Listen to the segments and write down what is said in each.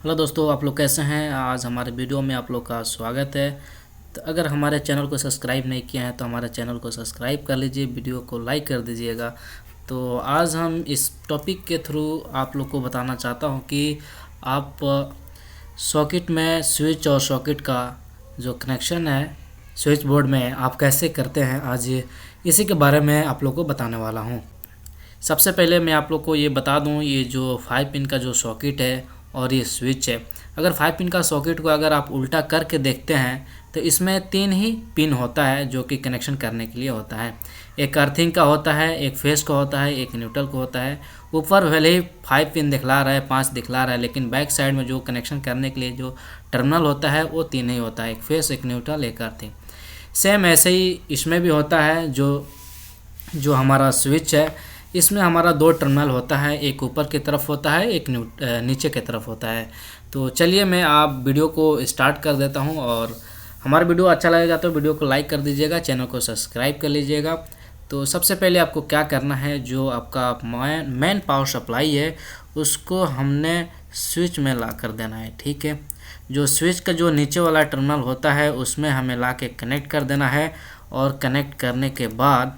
Hello दोस्तों, आप लोग कैसे हैं। आज हमारे वीडियो में आप लोग का स्वागत है। तो अगर हमारे चैनल को सब्सक्राइब नहीं किया है तो हमारे चैनल को सब्सक्राइब कर लीजिए, वीडियो को लाइक कर दीजिएगा। तो आज हम इस टॉपिक के थ्रू आप लोग को बताना चाहता हूं कि आप सॉकेट में स्विच और सॉकेट का जो कनेक्शन है स्विच बोर्ड में आप कैसे करते हैं, आज इसी के बारे में आप लोग को बताने वाला हूँ। सबसे पहले मैं आप लोग को ये बता दूं, ये जो 5 पिन का जो सॉकेट है और ये स्विच है, अगर 5 पिन का सॉकेट को अगर आप उल्टा करके देखते हैं तो इसमें 3 ही पिन होता है जो कि कनेक्शन करने के लिए होता है। एक अर्थिंग का होता है, एक फेस का होता है, एक न्यूट्रल का होता है। ऊपर भले ही 5 पिन दिखला रहा है, 5 दिखला रहा है, लेकिन बैक साइड में जो कनेक्शन करने के लिए जो टर्मिनल होता है वो 3 ही होता है, एक फेस, एक न्यूट्रल, एक अर्थिंग। सेम ऐसे ही इसमें भी होता है। जो हमारा स्विच है इसमें हमारा 2 टर्मिनल होता है, एक ऊपर की तरफ होता है, एक नीचे की तरफ होता है। तो चलिए मैं आप वीडियो को स्टार्ट कर देता हूं, और हमारा वीडियो अच्छा लगेगा तो वीडियो को लाइक कर दीजिएगा, चैनल को सब्सक्राइब कर लीजिएगा। तो सबसे पहले आपको क्या करना है, जो आपका मेन पावर सप्लाई है उसको हमने स्विच में ला कर देना है। ठीक है, जो स्विच का जो नीचे वाला टर्मिनल होता है उसमें हमें ला के कनेक्ट कर देना है, और कनेक्ट करने के बाद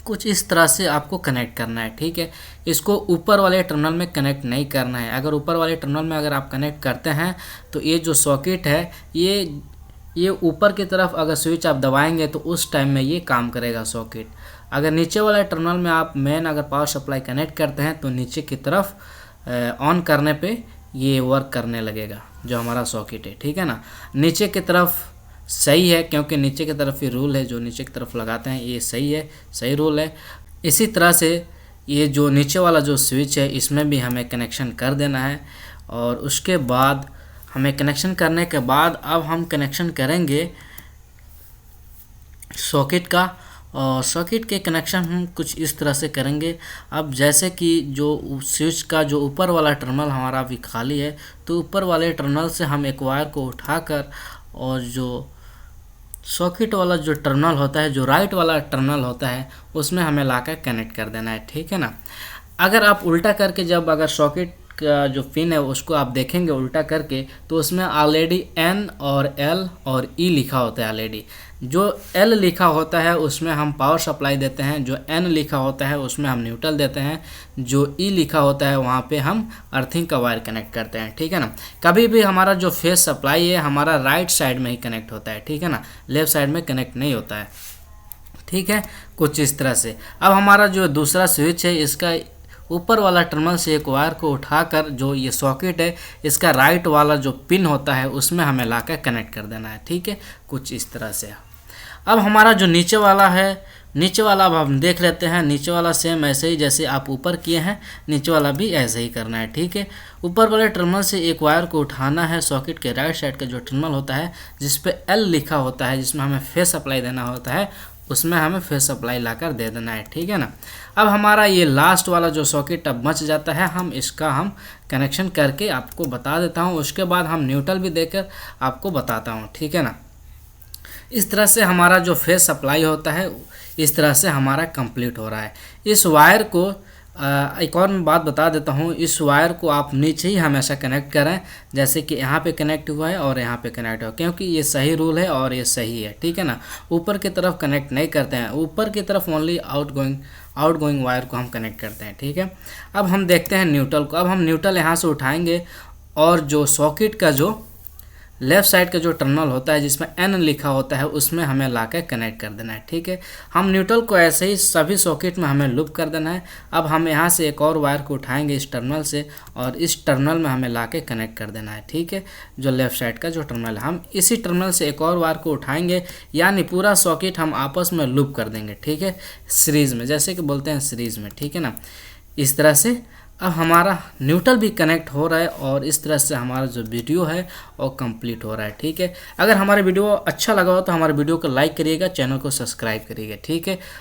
कुछ इस तरह से आपको कनेक्ट करना है। ठीक है, इसको ऊपर वाले टर्मिनल में कनेक्ट नहीं करना है। अगर ऊपर वाले टर्मिनल में अगर आप कनेक्ट करते हैं तो ये जो सॉकेट है ये ऊपर की तरफ अगर स्विच आप दबाएंगे तो उस टाइम में ये काम करेगा सॉकेट। अगर नीचे वाले टर्मिनल में आप मेन अगर पावर सप्लाई कनेक्ट करते हैं तो नीचे की तरफ ऑन करने पे ये वर्क करने लगेगा जो हमारा सॉकेट है। ठीक है ना, नीचे की तरफ सही है क्योंकि नीचे की तरफ ये रूल है, जो नीचे की तरफ लगाते हैं ये सही है, सही रूल है। इसी तरह से ये जो नीचे वाला जो स्विच है इसमें भी हमें कनेक्शन कर देना है, और उसके बाद हमें कनेक्शन करने के बाद अब हम कनेक्शन करेंगे सॉकेट का। और सॉकेट के कनेक्शन हम कुछ इस तरह से करेंगे। अब जैसे कि जो स्विच का जो ऊपर वाला टर्मिनल हमारा अभी खाली है, तो ऊपर वाले टर्मिनल से हम एक वायर को उठाकर और जो सॉकेट वाला जो टर्मिनल होता है, जो राइट वाला टर्मिनल होता है, उसमें हमें लाकर कनेक्ट कर देना है। ठीक है ना, अगर आप उल्टा करके जब अगर सॉकेट का जो पिन है उसको आप देखेंगे उल्टा करके तो उसमें ऑलरेडी एन और एल और ई लिखा होता है ऑलरेडी। जो एल लिखा होता है उसमें हम पावर सप्लाई देते हैं, जो एन लिखा होता है उसमें हम न्यूट्रल देते हैं, जो ई लिखा होता है वहाँ पे हम अर्थिंग का वायर कनेक्ट करते हैं। ठीक है ना, कभी भी हमारा जो फेस सप्लाई है हमारा राइट साइड में ही कनेक्ट होता है। ठीक है ना, लेफ्ट साइड में कनेक्ट नहीं होता है। ठीक है, कुछ इस तरह से। अब हमारा जो दूसरा स्विच है इसका ऊपर वाला टर्मिनल से एक वायर को उठाकर जो ये सॉकेट है इसका राइट वाला जो पिन होता है उसमें हमें लाकर कनेक्ट कर देना है। ठीक है, कुछ इस तरह से। अब हमारा जो नीचे वाला है, नीचे वाला अब हम देख लेते हैं। नीचे वाला सेम ऐसे ही जैसे आप ऊपर किए हैं, नीचे वाला भी ऐसे ही करना है। ठीक है, ऊपर वाले टर्मिनल से एक वायर को उठाना है, सॉकेट के राइट साइड का जो टर्मिनल होता है जिस पे एल लिखा होता है, जिसमें हमें फेस सप्लाई देना होता है, उसमें हमें फेस सप्लाई लाकर दे देना है। ठीक है ना, अब हमारा ये लास्ट वाला जो सॉकेट अब बच जाता है, हम इसका हम कनेक्शन करके आपको बता देता हूँ, उसके बाद हम न्यूट्रल भी देकर आपको बताता हूँ। ठीक है ना, इस तरह से हमारा जो फेस सप्लाई होता है इस तरह से हमारा कंप्लीट हो रहा है। इस वायर को एक और मैं बात बता देता हूँ, इस वायर को आप नीचे ही हमेशा कनेक्ट करें, जैसे कि यहाँ पे कनेक्ट हुआ है और यहाँ पे कनेक्ट हुआ, क्योंकि ये सही रूल है और ये सही है। ठीक है ना, ऊपर की तरफ कनेक्ट नहीं करते हैं, ऊपर की तरफ ओनली आउटगोइंग वायर को हम कनेक्ट करते हैं। ठीक है, अब हम देखते हैं न्यूट्रल को। अब हम न्यूट्रल यहाँ से उठाएंगे और जो सॉकेट का जो लेफ़्ट साइड का जो टर्मिनल होता है जिसमें एन लिखा होता है उसमें हमें लाकर कनेक्ट कर देना है। ठीक है, हम न्यूट्रल को ऐसे ही सभी सॉकेट में हमें लूप कर देना है। अब हम यहाँ से एक और वायर को उठाएंगे इस टर्मिनल से, और इस टर्मिनल में हमें लाके कनेक्ट कर देना है। ठीक है, जो लेफ़्ट साइड का जो टर्मिनल है, हम इसी टर्मिनल से एक और वायर को उठाएंगे, यानी पूरा सॉकेट हम आपस में लूप कर देंगे। ठीक है, सीरीज़ में, जैसे कि बोलते हैं सीरीज़ में। ठीक है ना, इस तरह से अब हमारा न्यूट्रल भी कनेक्ट हो रहा है, और इस तरह से हमारा जो वीडियो है वो कंप्लीट हो रहा है। ठीक है, अगर हमारा वीडियो अच्छा लगा हो तो हमारे वीडियो को लाइक करिएगा, चैनल को सब्सक्राइब करिएगा। ठीक है।